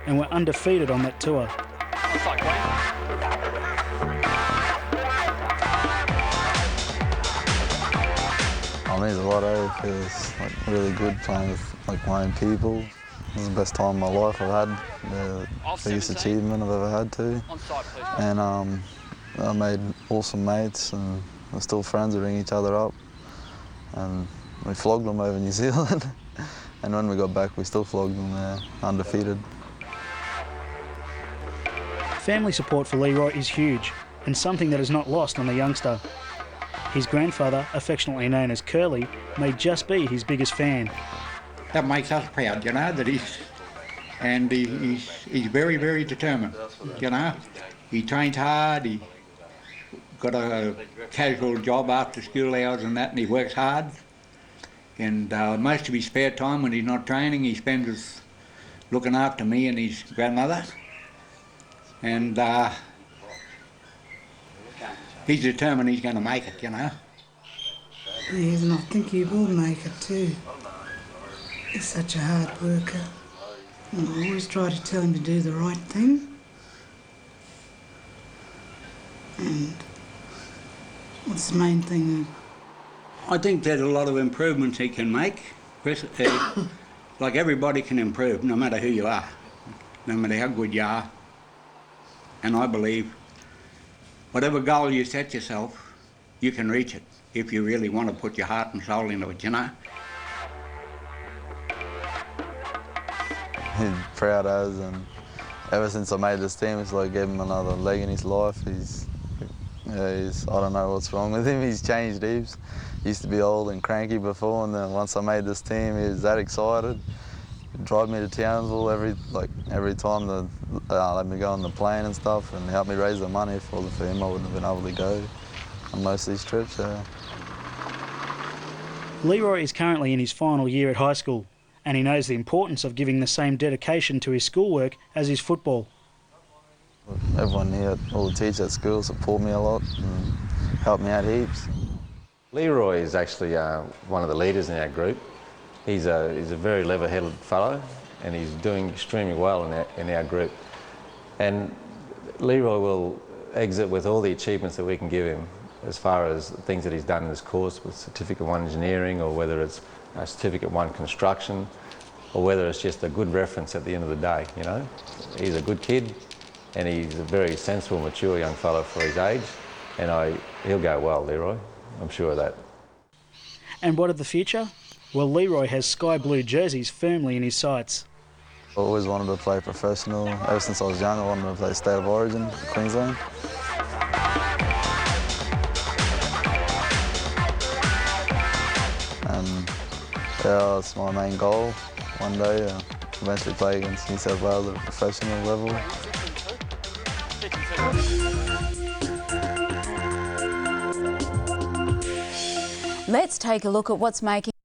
and were undefeated on that tour. It means a lot. It feels like really good playing with my own people. This is the best time of my life I've had, the biggest achievement I've ever had too. And I made awesome mates, and we're still friends. We ring each other up, and we flogged them over New Zealand. And when we got back, we still flogged them, undefeated. Family support for Leroy is huge, and something that is not lost on the youngster. His grandfather, affectionately known as Curly, may just be his biggest fan. That makes us proud, you know, that he's very, very determined, you know. He trains hard, he got a casual job after school hours and that, and he works hard. And most of his spare time when he's not training, he spends looking after me and his grandmother. And he's determined he's going to make it, you know. He is, and I think he will make it too. He's such a hard worker. And I always try to tell him to do the right thing. And what's the main thing? I think there's a lot of improvements he can make. Chris, like everybody can improve, no matter who you are, no matter how good you are. And I believe whatever goal you set yourself, you can reach it if you really want to put your heart and soul into it, you know. He's proud as, and ever since I made this team, it's like gave him another leg in his life. He's I don't know what's wrong with him. He's changed heaps. He used to be old and cranky before, and then once I made this team, he was that excited. He'd drive me to Townsville every time to let me go on the plane and stuff, and help me raise the money. If it wasn't for him, I wouldn't have been able to go on most of these trips. Leroy is currently in his final year at high school, and he knows the importance of giving the same dedication to his schoolwork as his football. Everyone here, all the teachers at school support me a lot and help me out heaps. Leroy is actually one of the leaders in our group. He's a very level-headed fellow, and he's doing extremely well in our group. And Leroy will exit with all the achievements that we can give him, as far as things that he's done in his course with Certificate 1 Engineering, or whether it's Certificate 1 Construction, or whether it's just a good reference at the end of the day, you know. He's a good kid, and he's a very sensible, mature young fellow for his age, and he'll go well, Leroy. I'm sure of that. And what of the future? Well, Leroy has sky blue jerseys firmly in his sights. I always wanted to play professional. Ever since I was young, I wanted to play State of Origin, Queensland. And yeah, that's my main goal. One day, eventually play against New South Wales at a professional level. Let's take a look at what's making